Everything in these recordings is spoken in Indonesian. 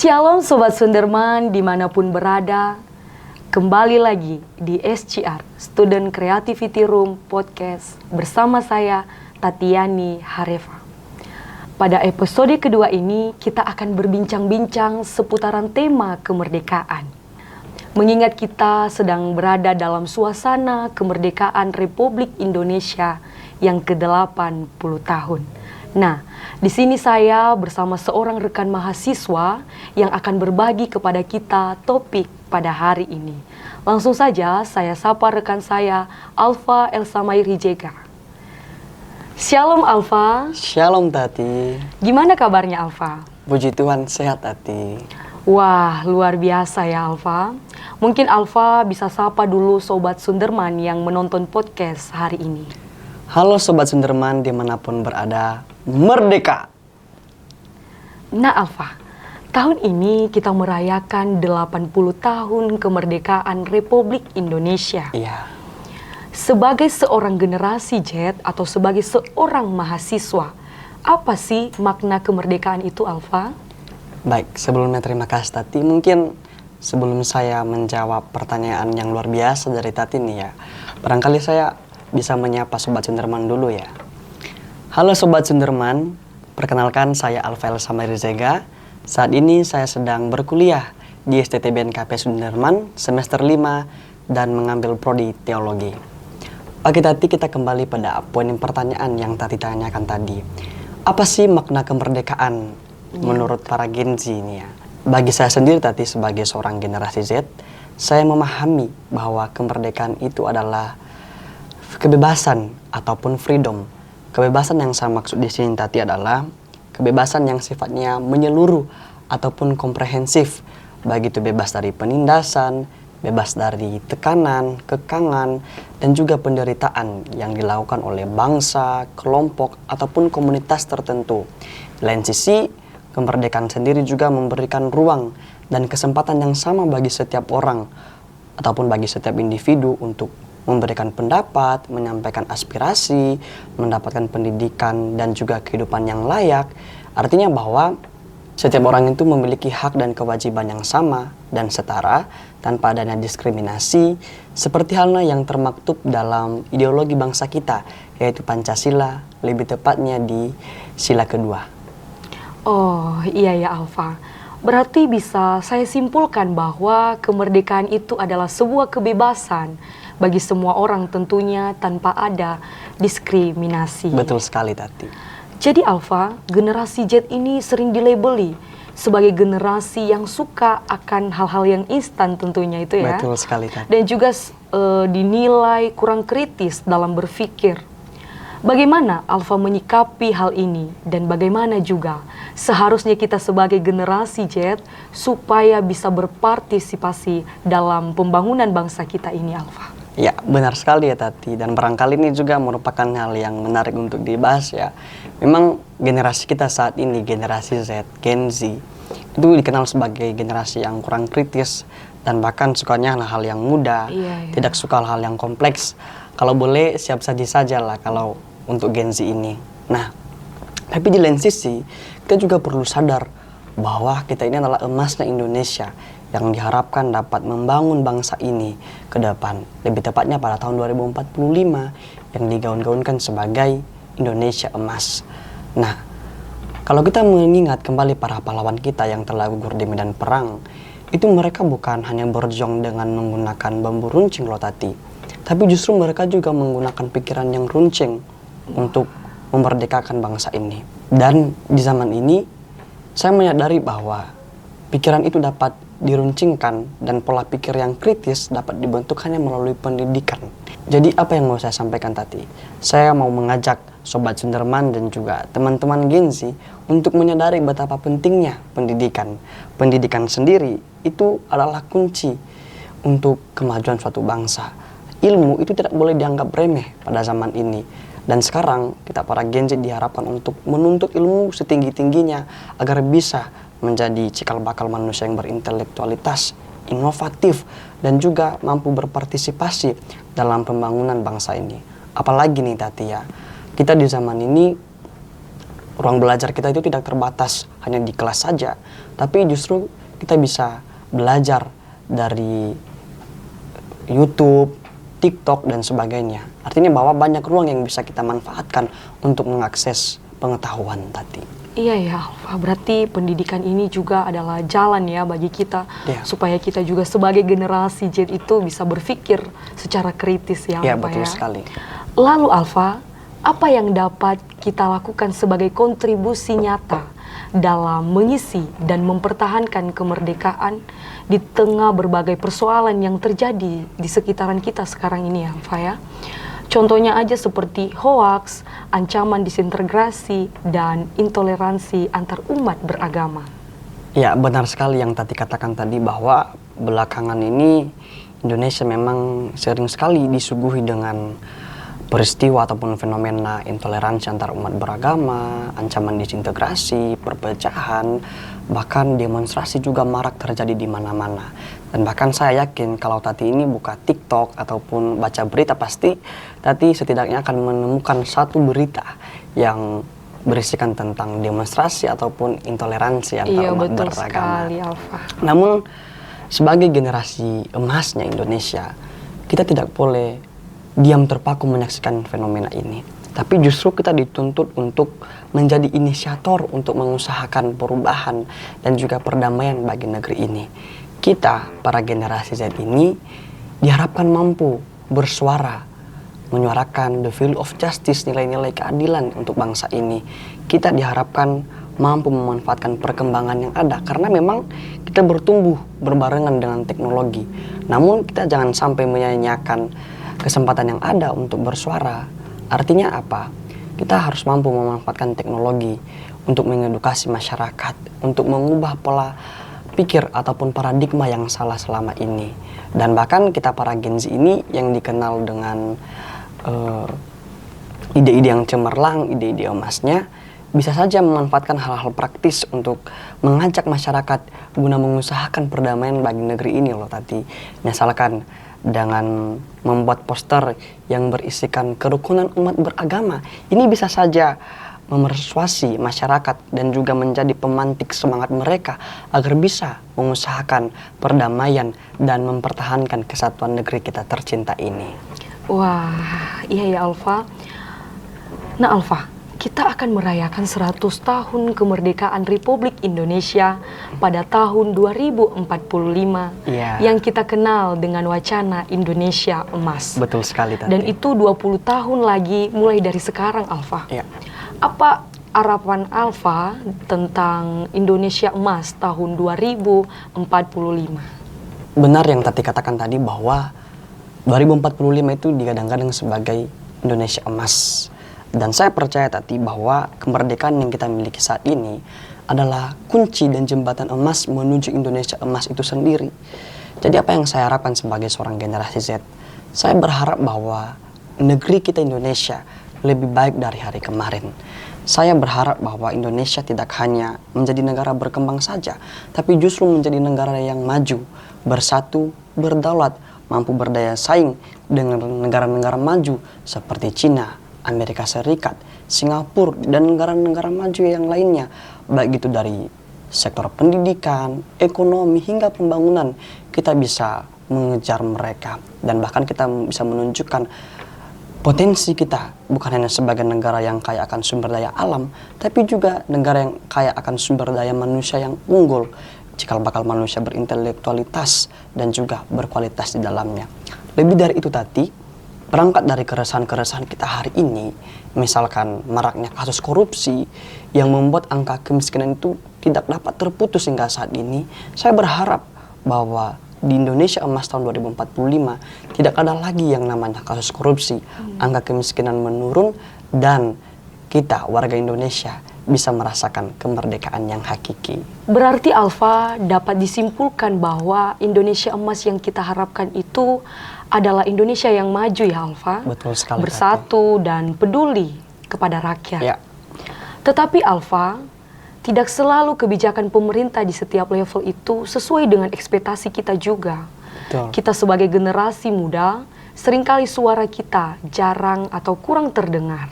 Shalom Sobat Sunderman dimanapun berada. Kembali lagi di SCR, Student Creativity Room Podcast bersama saya Tatiani Harefa. Pada episode kedua ini kita akan berbincang-bincang seputaran tema kemerdekaan. Mengingat kita sedang berada dalam suasana kemerdekaan Republik Indonesia yang ke-80 tahun. Nah, di sini saya bersama seorang rekan mahasiswa yang akan berbagi kepada kita topik pada hari ini. Langsung saja saya sapa rekan saya, Alfa Elsamair Hijega. Shalom Alfa. Shalom Tati. Gimana kabarnya Alfa? Puji Tuhan, sehat Tati. Wah, luar biasa ya Alfa. Mungkin Alfa bisa sapa dulu Sobat Sunderman yang menonton podcast hari ini. Halo Sobat Sunderman dimanapun berada, merdeka! Nah Alfa, tahun ini kita merayakan 80 tahun kemerdekaan Republik Indonesia. Iya. Sebagai seorang generasi Z atau sebagai seorang mahasiswa, apa sih makna kemerdekaan itu Alfa? Baik, sebelumnya terima kasih Tati. Mungkin sebelum saya menjawab pertanyaan yang luar biasa dari Tati nih ya, barangkali saya bisa menyapa Sobat Sunderman dulu ya. Halo Sobat Sunderman, perkenalkan saya Alfa Elsamair Hijega. Saat ini saya sedang berkuliah di STTBNKP Sunderman semester 5 dan mengambil prodi teologi. Oke Tati, kita kembali pada poin pertanyaan yang Tati tanyakan tadi. Apa sih makna kemerdekaan menurut para Gen Z ini ya? Bagi saya sendiri Tati sebagai seorang generasi Z, saya memahami bahwa kemerdekaan itu adalah kebebasan ataupun freedom. Kebebasan yang saya maksud di sini Tati adalah kebebasan yang sifatnya menyeluruh ataupun komprehensif, baik itu bebas dari penindasan, bebas dari tekanan, kekangan, dan juga penderitaan yang dilakukan oleh bangsa, kelompok, ataupun komunitas tertentu. Di lain sisi, kemerdekaan sendiri juga memberikan ruang dan kesempatan yang sama bagi setiap orang ataupun bagi setiap individu untuk memberikan pendapat, menyampaikan aspirasi, mendapatkan pendidikan dan juga kehidupan yang layak. Artinya bahwa setiap orang itu memiliki hak dan kewajiban yang sama dan setara tanpa adanya diskriminasi, seperti halnya yang termaktub dalam ideologi bangsa kita, yaitu Pancasila, lebih tepatnya di sila kedua. Oh iya ya Alfa, berarti bisa saya simpulkan bahwa kemerdekaan itu adalah sebuah kebebasan bagi semua orang tentunya tanpa ada diskriminasi. Betul sekali Tati. Jadi Alfa, generasi Z ini sering dilabeli sebagai generasi yang suka akan hal-hal yang instan tentunya itu ya. Betul sekali Tati. Dan juga dinilai kurang kritis dalam berpikir. Bagaimana Alfa menyikapi hal ini dan bagaimana juga seharusnya kita sebagai generasi Z supaya bisa berpartisipasi dalam pembangunan bangsa kita ini Alfa? Ya, benar sekali ya Tati, dan barangkali ini juga merupakan hal yang menarik untuk dibahas ya. Memang generasi kita saat ini, generasi Z, Gen Z, itu dikenal sebagai generasi yang kurang kritis dan bahkan sukanya hal-hal yang mudah, tidak suka hal-hal yang kompleks. Kalau boleh siap saja lah kalau untuk Gen Z ini. Nah, tapi di lain sisi kita juga perlu sadar bahwa kita ini adalah emasnya Indonesia yang diharapkan dapat membangun bangsa ini ke depan. Lebih tepatnya pada tahun 2045 yang digaung-gaungkan sebagai Indonesia Emas. Nah, kalau kita mengingat kembali para pahlawan kita yang telah gugur di medan perang, itu mereka bukan hanya berjuang dengan menggunakan bambu runcing loh Tati, tapi justru mereka juga menggunakan pikiran yang runcing untuk memerdekakan bangsa ini. Dan di zaman ini, saya menyadari bahwa pikiran itu dapat diruncingkan dan pola pikir yang kritis dapat dibentuk hanya melalui pendidikan. Jadi apa yang mau saya sampaikan Tati? Saya mau mengajak Sobat Sunderman dan juga teman-teman Gen Z untuk menyadari betapa pentingnya pendidikan. Pendidikan sendiri itu adalah kunci untuk kemajuan suatu bangsa. Ilmu itu tidak boleh dianggap remeh pada zaman ini. Dan sekarang kita para Gen Z diharapkan untuk menuntut ilmu setinggi-tingginya agar bisa menjadi cikal bakal manusia yang berintelektualitas, inovatif, dan juga mampu berpartisipasi dalam pembangunan bangsa ini. Apalagi nih Tati ya, kita di zaman ini ruang belajar kita itu tidak terbatas hanya di kelas saja, tapi justru kita bisa belajar dari YouTube, TikTok, dan sebagainya. Artinya bahwa banyak ruang yang bisa kita manfaatkan untuk mengakses pengetahuan tadi. Iya ya Alfa, berarti pendidikan ini juga adalah jalan ya bagi kita supaya kita juga sebagai generasi Z itu bisa berpikir secara kritis ya Alfa. Iya, betul sekali. Lalu Alfa, apa yang dapat kita lakukan sebagai kontribusi nyata dalam mengisi dan mempertahankan kemerdekaan di tengah berbagai persoalan yang terjadi di sekitaran kita sekarang ini ya Alfa ya? Contohnya aja seperti hoaks, ancaman disintegrasi, dan intoleransi antar umat beragama. Ya, benar sekali yang Tati katakan tadi bahwa belakangan ini Indonesia memang sering sekali disuguhi dengan peristiwa ataupun fenomena intoleransi antar umat beragama, ancaman disintegrasi, perpecahan, bahkan demonstrasi juga marak terjadi di mana-mana. Dan bahkan saya yakin kalau Tati ini buka TikTok ataupun baca berita, pasti Tati setidaknya akan menemukan satu berita yang berisikan tentang demonstrasi ataupun intoleransi antar umat beragama. Iya, betul sekali, Alfa. Namun sebagai generasi emasnya Indonesia, kita tidak boleh diam terpaku menyaksikan fenomena ini. Tapi justru kita dituntut untuk menjadi inisiator untuk mengusahakan perubahan dan juga perdamaian bagi negeri ini. Kita, para generasi Z ini, diharapkan mampu bersuara, menyuarakan the value of justice, nilai-nilai keadilan untuk bangsa ini. Kita diharapkan mampu memanfaatkan perkembangan yang ada, karena memang kita bertumbuh berbarengan dengan teknologi. Namun kita jangan sampai menyanyiakan kesempatan yang ada untuk bersuara. Artinya apa? Kita harus mampu memanfaatkan teknologi untuk mengedukasi masyarakat, untuk mengubah pola pikir ataupun paradigma yang salah selama ini. Dan bahkan kita para Gen Z ini yang dikenal dengan ide-ide yang cemerlang, ide-ide emasnya, bisa saja memanfaatkan hal-hal praktis untuk mengajak masyarakat guna mengusahakan perdamaian bagi negeri ini loh Tati. Misalkan dengan membuat poster yang berisikan kerukunan umat beragama, ini bisa saja memersuasi masyarakat dan juga menjadi pemantik semangat mereka agar bisa mengusahakan perdamaian dan mempertahankan kesatuan negeri kita tercinta ini. Wah, iya ya Alfa. Nah Alfa, kita akan merayakan 100 tahun kemerdekaan Republik Indonesia pada tahun 2045 yang kita kenal dengan wacana Indonesia Emas. Betul sekali Tati. Dan itu 20 tahun lagi mulai dari sekarang Alfa. Ya. Apa harapan Alfa tentang Indonesia Emas tahun 2045? Benar yang Tati katakan tadi bahwa 2045 itu digadang-gadang sebagai Indonesia Emas. Dan saya percaya Tati bahwa kemerdekaan yang kita miliki saat ini adalah kunci dan jembatan emas menuju Indonesia Emas itu sendiri. Jadi apa yang saya harapkan sebagai seorang generasi Z? Saya berharap bahwa negeri kita Indonesia lebih baik dari hari kemarin. Saya berharap bahwa Indonesia tidak hanya menjadi negara berkembang saja, tapi justru menjadi negara yang maju, bersatu, berdaulat, mampu berdaya saing dengan negara-negara maju seperti Cina, Amerika Serikat, Singapura, dan negara-negara maju yang lainnya. Baik itu dari sektor pendidikan, ekonomi, hingga pembangunan, kita bisa mengejar mereka. Dan bahkan kita bisa menunjukkan potensi kita bukan hanya sebagai negara yang kaya akan sumber daya alam, tapi juga negara yang kaya akan sumber daya manusia yang unggul, cikal bakal manusia berintelektualitas dan juga berkualitas di dalamnya. Lebih dari itu Tati, berangkat dari keresahan-keresahan kita hari ini, misalkan maraknya kasus korupsi yang membuat angka kemiskinan itu tidak dapat terputus hingga saat ini, saya berharap bahwa di Indonesia Emas tahun 2045 tidak ada lagi yang namanya kasus korupsi, angka kemiskinan menurun, dan kita warga Indonesia bisa merasakan kemerdekaan yang hakiki. Berarti Alfa dapat disimpulkan bahwa Indonesia Emas yang kita harapkan itu adalah Indonesia yang maju ya Alfa. Betul sekali. Bersatu dan peduli kepada rakyat. Ya. Tetapi Alfa, tidak selalu kebijakan pemerintah di setiap level itu sesuai dengan ekspektasi kita juga. Betul. Kita sebagai generasi muda, seringkali suara kita jarang atau kurang terdengar.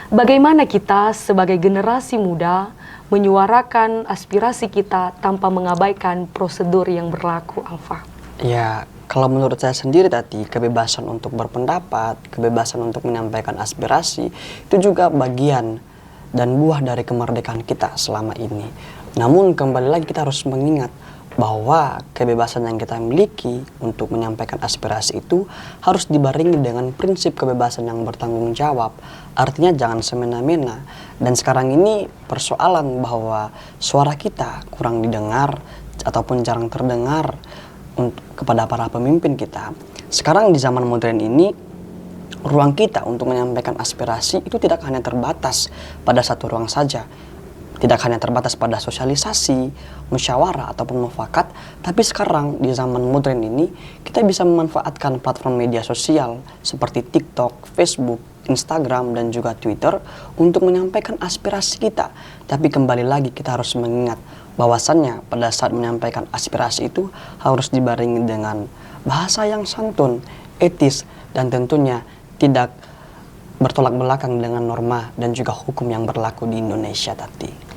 Bagaimana kita sebagai generasi muda menyuarakan aspirasi kita tanpa mengabaikan prosedur yang berlaku, Alfa? Ya, kalau menurut saya sendiri tadi, kebebasan untuk berpendapat, kebebasan untuk menyampaikan aspirasi, itu juga bagian dan buah dari kemerdekaan kita selama ini. Namun kembali lagi kita harus mengingat bahwa kebebasan yang kita miliki untuk menyampaikan aspirasi itu harus dibarengi dengan prinsip kebebasan yang bertanggung jawab. Artinya jangan semena-mena. Dan sekarang ini persoalan bahwa suara kita kurang didengar ataupun jarang terdengar kepada para pemimpin kita. Sekarang di zaman modern ini, ruang kita untuk menyampaikan aspirasi itu tidak hanya terbatas pada satu ruang saja. Tidak hanya terbatas pada sosialisasi, musyawarah, ataupun mufakat, tapi sekarang di zaman modern ini kita bisa memanfaatkan platform media sosial seperti TikTok, Facebook, Instagram, dan juga Twitter untuk menyampaikan aspirasi kita. Tapi kembali lagi kita harus mengingat bahwasannya pada saat menyampaikan aspirasi itu harus dibarengi dengan bahasa yang santun, etis, dan tentunya tidak bertolak belakang dengan norma dan juga hukum yang berlaku di Indonesia tadi.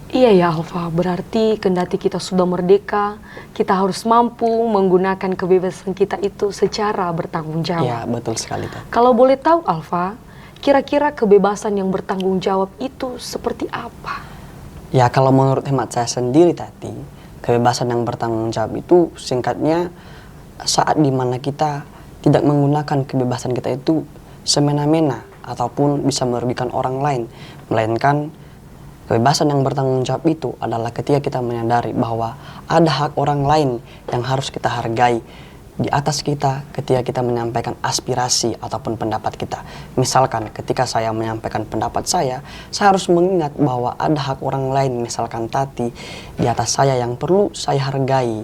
Iya ya Alfa, berarti kendati kita sudah merdeka, kita harus mampu menggunakan kebebasan kita itu secara bertanggung jawab. Ya, betul sekali tadi. Kalau boleh tahu Alfa, kira-kira kebebasan yang bertanggung jawab itu seperti apa? Ya, kalau menurut hemat saya sendiri tadi, kebebasan yang bertanggung jawab itu singkatnya saat dimana kita tidak menggunakan kebebasan kita itu semena-mena ataupun bisa merugikan orang lain, melainkan kebebasan yang bertanggung jawab itu adalah ketika kita menyadari bahwa ada hak orang lain yang harus kita hargai di atas kita ketika kita menyampaikan aspirasi ataupun pendapat kita. Misalkan ketika saya menyampaikan pendapat saya harus mengingat bahwa ada hak orang lain, misalkan Tati, di atas saya yang perlu saya hargai.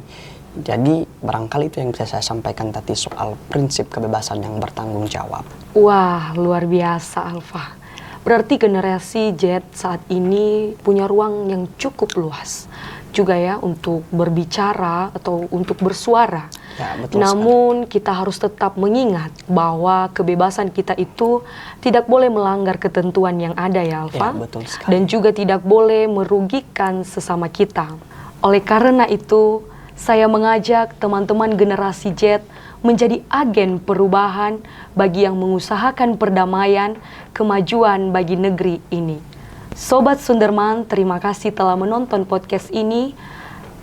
Jadi barangkali itu yang bisa saya sampaikan tadi soal prinsip kebebasan yang bertanggung jawab. Wah, luar biasa Alfa. Berarti generasi Z saat ini punya ruang yang cukup luas juga ya untuk berbicara atau untuk bersuara. Ya, betul Namun kita harus tetap mengingat bahwa kebebasan kita itu tidak boleh melanggar ketentuan yang ada ya Alfa. Ya, betul sekali. Dan juga tidak boleh merugikan sesama kita. Oleh karena itu, saya mengajak teman-teman generasi Z menjadi agen perubahan bagi yang mengusahakan perdamaian, kemajuan bagi negeri ini. Sobat Sunderman, terima kasih telah menonton podcast ini.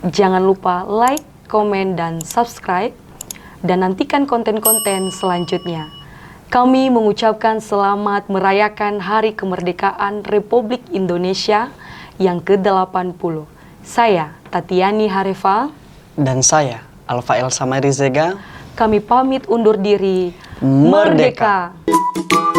Jangan lupa like, komen, dan subscribe. Dan nantikan konten-konten selanjutnya. Kami mengucapkan selamat merayakan Hari Kemerdekaan Republik Indonesia yang ke-80. Saya, Tatiani Harefa. Dan saya, Alfa Elsa Marizega. Kami pamit undur diri. Merdeka. Merdeka.